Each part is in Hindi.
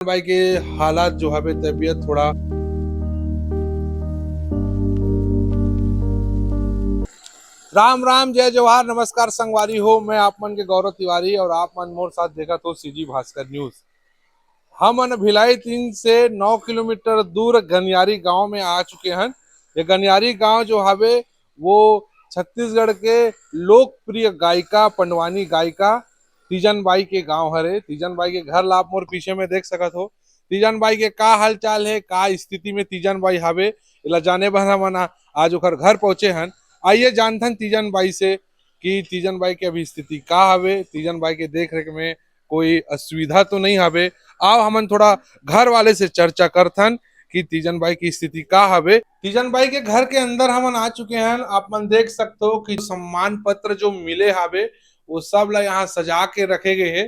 भाई के हालात जो है तबीयत थोड़ा राम राम जय जवाहर नमस्कार संगवारी हो। मैं आप मन के गौरव तिवारी और आप मन मोर साथ देखा तो सीजी भास्कर न्यूज। हम मन भिलाई 3 से 9 किलोमीटर दूर गनियारी गांव में आ चुके हैं। ये गनियारी गांव जो हवे वो छत्तीसगढ़ के लोकप्रिय गायिका पंडवानी गायिका तीजन बाई के गांव हरे। तीजन बाई के घर ला आप मोर पीछे में देख सकत हो। तीजन बाई के का हाल चाल है, का स्थिति में तीजन बाई हवे, इला जाने बर हमन आज ओकर घर पहुंचे हैं। आइए जानथन तीजन बाई से कि तीजन बाई के अभी स्थिति का हवे, तीजन बाई के देख रेख में कोई असुविधा तो नहीं हवे। आओ हमन थोड़ा घर वाले से चर्चा करथन कि तीजन बाई की स्थिति का हवे। तीजन बाई के घर के अंदर हमन आ चुके हैं। आप मन देख सकते हो कि सम्मान पत्र जो मिले हवे वो सब ला यहाँ सजा के रखे गए है।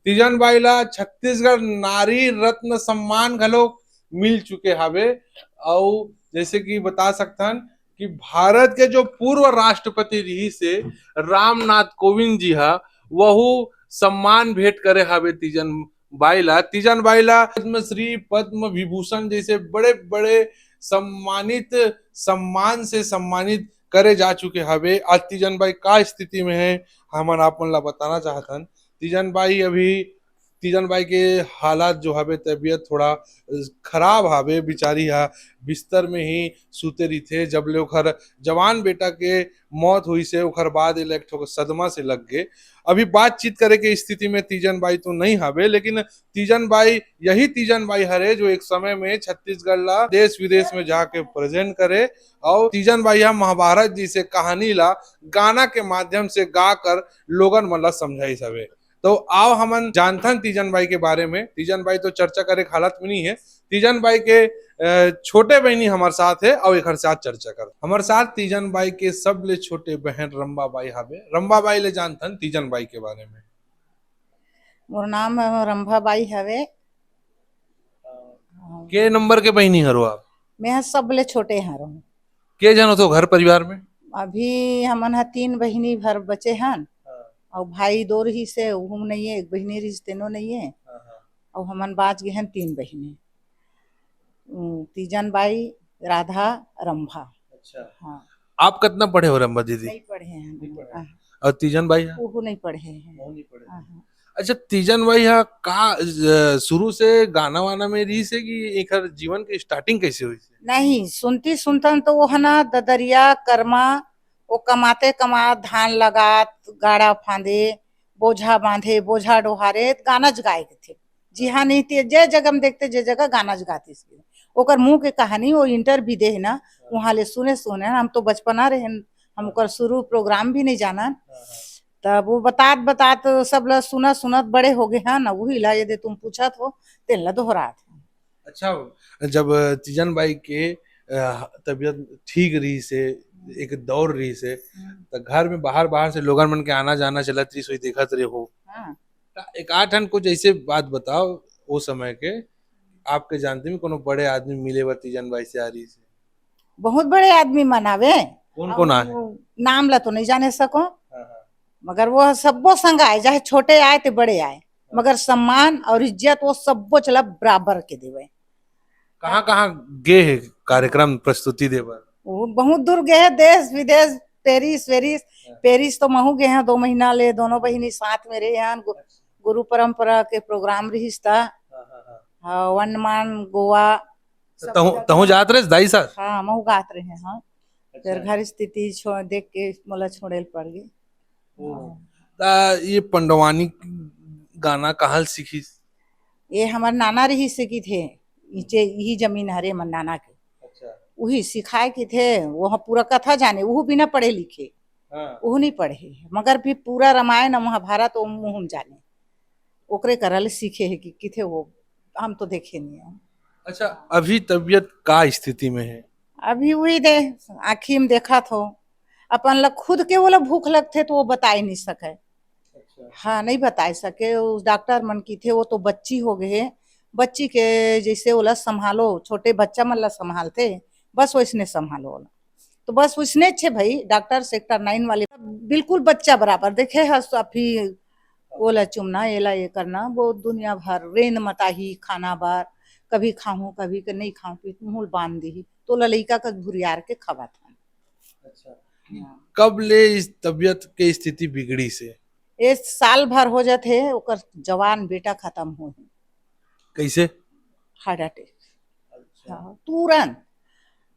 तीजन बाई ला छत्तीसगढ़ नारी रत्न सम्मान घलो मिल चुके हवे। और जैसे कि बता सकथन कि भारत के जो पूर्व राष्ट्रपति रही से रामनाथ कोविंद जी हा वहु सम्मान भेंट करे हवे तीजन बाईला। तीजन बाईला पद्मश्री पद्म विभूषण जैसे बड़े बड़े सम्मान से सम्मानित करे जा चुके हवे। आज तीजन बाई का स्थिति में है हमन आप मन ला बताना चाहतन। तीजन बाई अभी तीजन बाई के हालात जो हवे तबीयत थोड़ा खराब हवे। बिचारी हा बिस्तर में ही सुते रही थे जब ले ओखर जवान बेटा के मौत हुई से ओखर बाद इलेक्ट्रो सदमा से लग गए। अभी बातचीत करे के स्थिति में तीजन बाई तो नहीं हवे, लेकिन तीजन बाई यही तीजन बाई हरे जो एक समय में छत्तीसगढ़ ला देश विदेश में जाके प्रेजेंट करे। और तीजन बाई हा महाभारत जी से कहानी ला गाना के माध्यम से गा कर लोगन मन ला समझाई हवे। तो आओ हमन जानथन तीजन बाई के बारे में। तीजन बाई तो चर्चा करे के हालत में नहीं है। तीजन बाई के छोटे बहनी हमारे साथ है और एक साथ चर्चा कर हमारे साथ तीजन बाई के सबले छोटे बहन रंबा बाई हवे। रंबा बाई ले जानथन तीजन बाई के बारे में। मोर नाम रंभा बाई हवे। के नंबर के बहनी हरो आप? मैं सबले छोटे हरो। के जन हो तो घर परिवार में? अभी हमन ह 3 बहिनी भर बचे हन और भाई 2 रही से उहुम नहीं है, एक बहिनी रही तेनो नहीं है और हमन बाच गए हन 3 बहिनी। तीजन बाई, राधा, रंभा। अच्छा हाँ। आप कितना पढ़े हो रंबा दीदी? नहीं पढ़े हैं। और तीजन बाई वो नहीं पढ़े हैं। नहीं पढ़े। अच्छा तीजन बाई हा का शुरू से गाना वाना में रही से कि एक जीवन की स्टार्टिंग कैसे हुई से? नहीं सुनती सुनतन तो वो है ना ददरिया कर्मा वो कमाते कमा धान लगात गाड़ा फांदे बोझा बांधे बोझा डोहारे गाना गाए थे। जी हाँ नहीं थी जे जगह में देखते जे जगह गाना गाती ओकर मुंह के कहानी वो इंटर भी दे ना वहाँ ले सुने सुने हम तो बचपना रहे हम ओकर शुरू प्रोग्राम भी नहीं जाना। तब वो बतात सब ला सुनत सुनत बड़े हो गए हैं ना वही ला यदि तुम पूछत हो तेन ला दोहरात। अच्छा जब तीजन बाई के तबीयत ठीक रही से एक दौर रही से तो घर में बाहर बाहर से लोगन मन के आना जाना चलत रही सोई देखत रहे हो। हाँ। एक आठ ठन कुछ ऐसे बात बताओ वो समय के आपके जानते में कोनो बड़े आदमी मिले बर तीजन बाई से आ रही से? बहुत बड़े आदमी मनावे। कौन कौन आए? नाम ला तो नहीं जाने सको मगर वो सबो संग आए चाहे छोटे आए तो बड़े आए मगर सम्मान और इज्जत वो सबो चला बराबर के देवे। कहाँ कहाँ गए है कार्यक्रम प्रस्तुति देवर? वो बहुत दूर गए हैं देश विदेश पेरिस वेरिस। पेरिस तो महू गए हैं 2 महीना ले दोनों बहिनी साथ में रहे हैं। गुरु परंपरा के प्रोग्राम रही था। वनमान गोवा तहु जात रहे दाई साथ? हाँ महू गात रहे हैं। हाँ फिर घर स्थिति देख के मोला छोड़े पड़ गई। ये पंडवानी गाना कहाँ सीखी? ये हमारे नाना रही सीखी थे नीचे यही जमीन हरे मन नाना के। अच्छा। वही सिखाए के थे वो पूरा कथा जाने वो बिना पढ़े लिखे। हाँ। वो नहीं पढ़े मगर भी पूरा रामायण महाभारत वो मुँह जाने ओकरे करल सीखे है कि किथे वो हम तो देखे नहीं है। अच्छा अभी तबीयत का स्थिति में है? अभी वही दे आँखी में देखा तो अपन लग खुद के वो भूख लगते तो वो बता ही नहीं सके। अच्छा। हाँ नहीं बता सके उस डॉक्टर मन की थे वो तो बच्ची हो गए बच्ची के जैसे वो संभालो छोटे बच्चा मन ला संभालते बस वैसने संभालो तो बस उसने छे भाई डॉक्टर सेक्टर 9 वाले बिल्कुल बच्चा बराबर देखे है अभी ओला चुमना एला ये करना वो दुनिया भर रेन मताही खाना बार कभी खाऊं कभी के नहीं खाऊं पी मुंह बांध दी तो लड़का का भुरियार के खवा था। कब ले इस तबीयत के स्थिति बिगड़ी से? ये साल भर हो जाते ओकर जवान बेटा खत्म हो कैसे? Heart attack. हाँ, तुरंत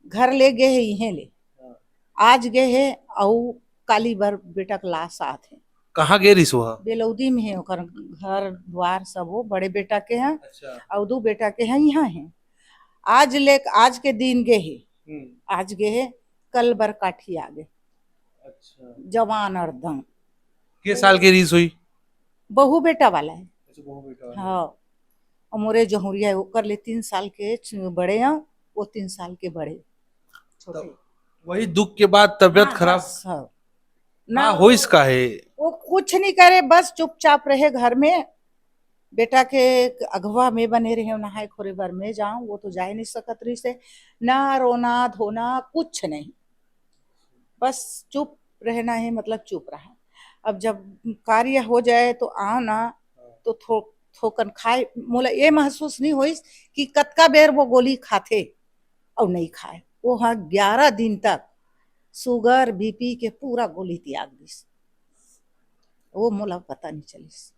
घर ले गए है इहे ले आज गए है और काली भर बेटा का लाश आते कहाँ गे रही सुहा? बेलौदी में है ओकर घर द्वार सब वो बड़े बेटा के हैं अच्छा। और दो बेटा के हैं यहाँ है। आज के दिन गए है आज गए है कल बर काठी आ गए। अच्छा। जवान अर्धम के साल की रीस हुई? बहू बेटा वाला है। अच्छा, बहू बेटा वाला। हाँ और मोरे जहुरिया है ओकर ले 3 साल के बड़े हैं वो 3 साल के बड़े छोटे। वही दुख के बाद तबीयत हाँ, खराब बस, हाँ। ना हो इसका है। वो कुछ नहीं करे बस चुपचाप रहे घर में बेटा के अगवा में बने रहे नहाए खोरे भर में जाऊं वो तो जा ही नहीं सकत रही से ना रोना धोना कुछ नहीं बस चुप रहना है मतलब चुप रहा। अब जब कार्य हो जाए तो आओ ना तो थोकन खाए मोला ये महसूस नहीं हुई कि कतका बेर वो गोली खाते और नहीं खाए वो हाँ 11 दिन तक शुगर बीपी के पूरा गोली त्याग दिस वो मोला पता नहीं चलिस।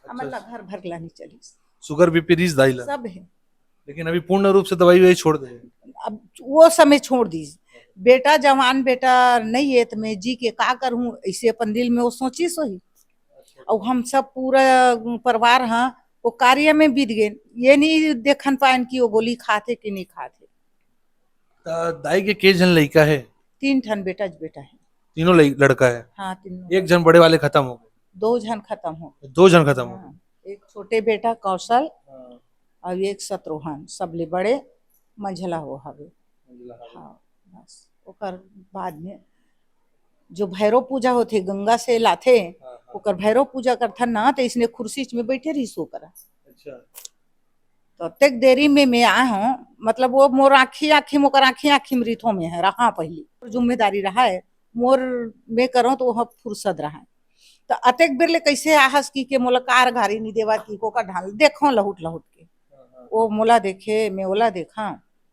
मतलब घर भर ला नहीं चलिस। शुगर बीपी रीस दाइला सब है लेकिन अभी पूर्ण रूप से दवाई वही छोड़ दे। अब वो समय छोड़ दी बेटा जवान बेटा नहीं है तो मैं जी के का करूं ऐसे अपन दिल में वो सोची सोही और हम सब पूरा परिवार हाँ वो कार्य में बीत गए ये नहीं देखन पाए कि वो गोली खाते कि नहीं खाते। दाई के जन लड़का है? 3 ठन बेटा है। तीनों लड़का है? हाँ तीनों। एक जन बड़े वाले खत्म हो गए? 2 जन खत्म हो 2 जन खत्म हो हाँ, एक छोटे बेटा कौशल और एक शत्रुघ्न सबले बड़े मंझला हो हवे। हाँ बस ओकर बाद में जो भैरव पूजा होती गंगा से लाथे ओकर भैरव पूजा करथन ना तो इसने कुर्सी में बैठे रही सो करा। अच्छा। तो तक देरी में मैं आया हूँ मतलब वो मोर आखी मोकर आखी मृथों में है रहा पहली जिम्मेदारी रहा है मोर में करो तो वह फुर्सत रहा है तो अतेक बेर ले कैसे आहस की के मोला कार घारी नहीं देवा की को का ढाल देखो लहुट के वो मोला देखे मैं ओला देखा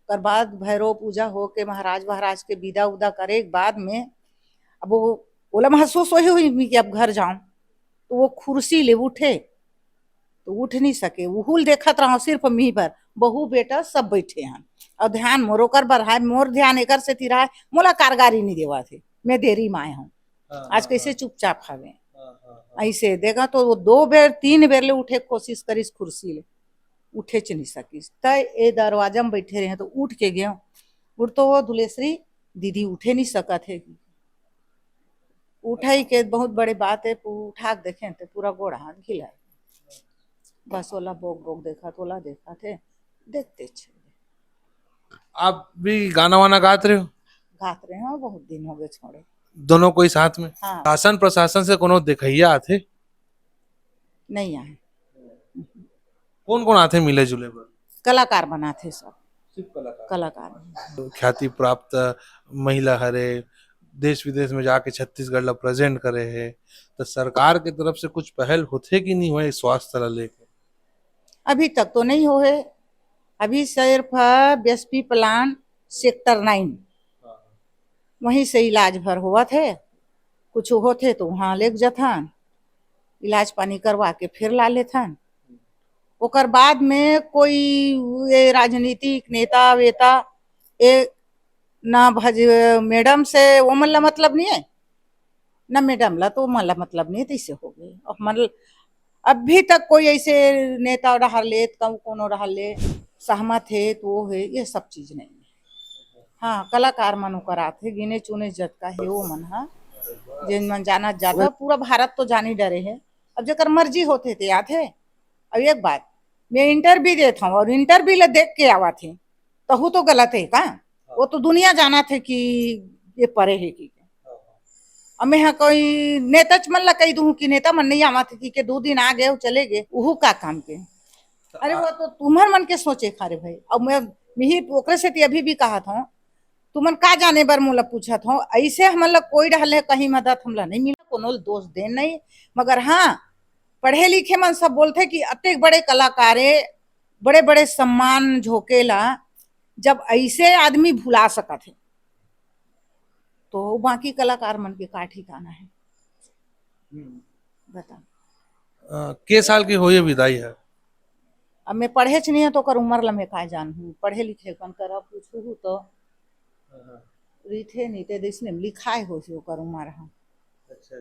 कर बाद भैरव पूजा हो के महाराज के विदा उदा करे बाद में अब वो ओला महसूस वही हुई कि अब घर जाऊं तो वो कुर्सी ले उठे तो उठ नहीं सके उहुल देखत रहो सिर्फ मी पर बहू बेटा सब बैठे हैं और ध्यान मोरो कर बढ़ाए मोर ध्यान एकर से तिराए मोला कारगारी नहीं देवा थे मैं देरी में आया हूँ आज कैसे चुपचाप हवे ऐसे देखा तो वो 2 बेर 3 बेर ले उठे कोशिश करीस कुर्सी ले उठे च नहीं सकीस तय ए दरवाजा में बैठे रहे तो उठ के गए उठ तो वो दुलेश्वरी दीदी उठे नहीं सका थे उठाई के बहुत बड़ी बात है उठा के देखे तो पूरा गोड़ हाथ घिला बस ओला बोक देखा तो ओला देखा थे देखते आप भी गाना वाना गाते रहे हो? गात रहे हैं बहुत दिन हो गए छोड़े। दोनों कोई साथ में? हाँ। शासन प्रशासन से कोनो देखैया आथे? नहीं आए। कौन कौन आते मिले जुले पर? कलाकार बनाते सब सिर्फ कलाकार ख्याति प्राप्त महिला हरे देश विदेश में जाके छत्तीसगढ़ ला प्रेजेंट करे है तो सरकार की तरफ से कुछ पहल होते कि नहीं हुए स्वास्थ्य ला लेके? अभी तक तो नहीं हुए अभी सिर्फ बीएसपी प्लान सेक्टर 9 वहीं से इलाज भर हुआ थे कुछ होते तो वहाँ ले जाथन इलाज पानी करवा के फिर ला लेथन ओकर बाद में कोई ये राजनीतिक नेता वेता एक ना भज मैडम से वो मल्ला मतलब नहीं है ना मैडम ला तो मल्ला मतलब नहीं तैसे हो गए और मतलब अभी तक कोई ऐसे नेता रहा ले कोनो रहा ले सहमत है तो वो है ये सब चीज नहीं है। हाँ कलाकार मन कराते गिने चुने जत का है वो मन हा जिन मन जाना ज्यादा पूरा भारत तो जानी डरे है अब जकर मर्जी होते थे आते अब एक बात मैं इंटरव्यू देता हूँ और इंटरव्यू ले देख के आवा थे तो तो गलत है का वो तो दुनिया जाना थे कि ये परे है कि मैं हाँ कोई नेता मन ला कही दूं कि नेता मन नहीं आवा थे कि 2 दिन आ गए चले गए वो का काम के अरे वो तो तुम्हार मन के सोचे खारे भाई अब मैं मिही ओकरे से अभी भी कहा था तुमन का जाने बर मोला पूछा था ऐसे हमन ला कोई रहले कहीं मदद हमला नहीं मिला कोनो दोष दे नहीं मगर हाँ पढ़े लिखे मन सब बोलते कि अतेक बड़े कलाकारे बड़े बड़े सम्मान झोकेला, जब ऐसे आदमी भुला सकत है तो बाकी कलाकार मन के का ठिकाना है बता। के साल की हो ये विदाई है? अब मैं पढ़े नहीं है तो कर उम्र ला मैं का जानू, पढ़े लिखे कन कर पूछू तो रीठे नहीं ते दिसने लिखाए हो सी ओकर उम्र है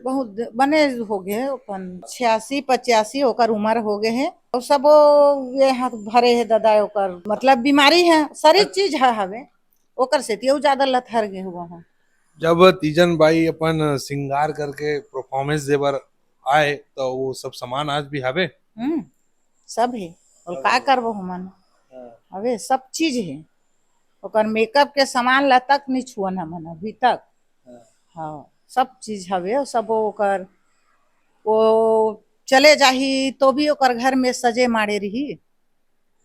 बहुत बने हो गए अपन 86-85 ओकर उम्र हो गए है और सब ये हाथ भरे है दादा ओकर मतलब बीमारी है सारी चीज है हवे ओकर से तियो ज्यादा लथर गए हुआ है। जब तीजन बाई अपन श्रृंगार करके परफॉर्मेंस देवर आए तो वो सब सामान आज भी हवे? सब है और का करबो हमन हवे सब चीज है ओकर मेकअप के सामान ला तक नहीं छुअन हमन अभी तक। हाँ सब चीज हवे और सब ओकर वो चले जाही तो भी ओकर घर में सजे मारे रही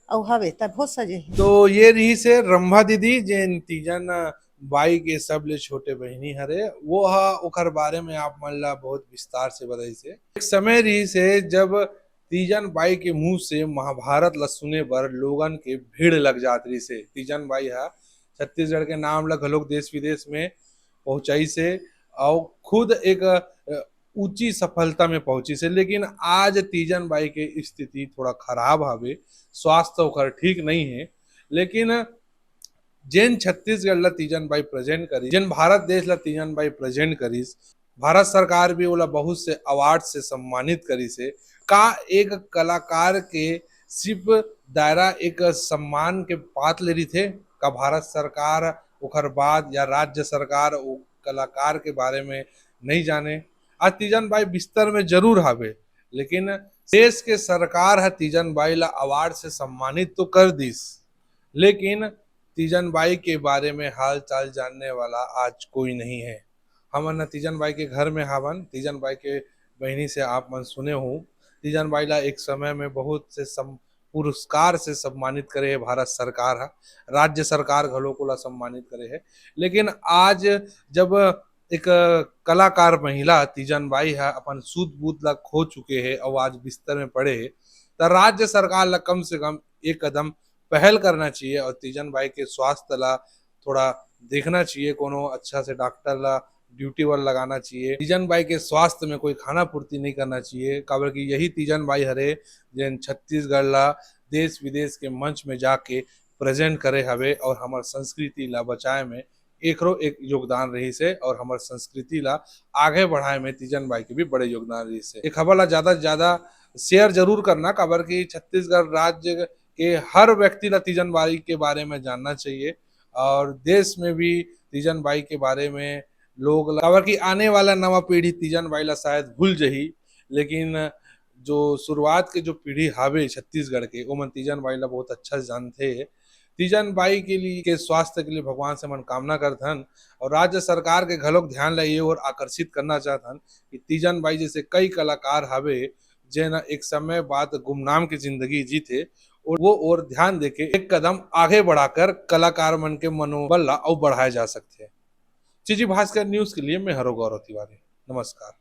और हवे तब बहुत सजे है। तो ये रही से रंभा दीदी जेन तीजन बाई के सब ले छोटे बहनी हरे वो हा ओकर बारे में आप मन ला बहुत विस्तार से बताई से। एक समय रही से जब तीजन बाई के मुंह से महाभारत ला सुने बर लोगन के भीड़ लग जात रही से। तीजन बाई हा छत्तीसगढ़ के नाम ला घलोक देश विदेश में पहुंचाई से और खुद एक ऊंची सफलता में पहुंची से। लेकिन आज तीजन बाई के स्थिति थोड़ा खराब हवे, स्वास्थ्य ओकर ठीक नहीं है। लेकिन जेन छत्तीसगढ़ ला तीजन बाई प्रेजेंट करी, जेन भारत देश ला तीजन बाई प्रेजेंट करीस, भारत सरकार भी ओला बहुत से अवार्ड से सम्मानित करी से। का एक कलाकार के सिर्फ दायरा एक सम्मान के पात्र ले रही थे का भारत सरकार ओकर बाद या राज्य सरकार वो कलाकार के बारे में नहीं जाने? आज तीजन बाई बिस्तर में जरूर हवे लेकिन देश के सरकार है तीजन बाई ला अवार्ड से सम्मानित तो कर दीस, लेकिन तीजन बाई के बारे में हाल चाल जानने वाला आज कोई नहीं है। हमन तीजन बाई के घर में हवन, तीजन बाई के बहनी से आप मन सुने हो तीजन बाई ला एक समय में बहुत से पुरस्कार से सम्मानित करे है भारत सरकार है, राज्य सरकार घलो को ला सम्मानित करे है। लेकिन आज जब एक कलाकार महिला तीजन बाई है अपन सूद बूद ला खो चुके हैं और आज बिस्तर में पड़े है तो राज्य सरकार ला कम से कम एक कदम पहल करना चाहिए और तीजन बाई के स्वास्थ्य ला थोड़ा देखना चाहिए, कोनो अच्छा से डॉक्टर ला ड्यूटी पर लगाना चाहिए। तीजन बाई के स्वास्थ्य में कोई खाना पूर्ति नहीं करना चाहिए काबर कि यही तीजन बाई हरे जिन छत्तीसगढ़ ला देश विदेश के मंच में जाके प्रेजेंट करे हवे और हमार संस्कृति ला बचाए में एकरो एक योगदान रही से और हमार संस्कृति ला आगे बढ़ाए में तीजन बाई के भी बड़े योगदान रही से। एक खबर ला ज्यादा से ज्यादा शेयर जरूर करना काबर कि छत्तीसगढ़ राज्य के हर व्यक्ति ला तीजन बाई के बारे में जानना चाहिए और देश में भी तीजन बाई के बारे में लोग काबर कि आने वाला नवा पीढ़ी तीजन बाई ला शायद भूल जही, लेकिन जो शुरुआत के जो पीढ़ी हावे छत्तीसगढ़ के वो मन तीजन बाई ला बहुत अच्छा से जानते है। तीजन बाई के लिए के स्वास्थ्य के लिए भगवान से मन कामना करथन और राज्य सरकार के घलोक ध्यान ला ये और आकर्षित करना चाहथन कि तीजन बाई जैसे कई कलाकार हावे जेन एक समय बाद गुमनाम की जिंदगी जीते और वो और ध्यान देके एक कदम आगे बढ़ाकर कलाकार मन के मनोबल ला और बढ़ाए जा सकते हैं। जी भास्कर न्यूज के लिए मैं हरो गौरव तिवारी, नमस्कार।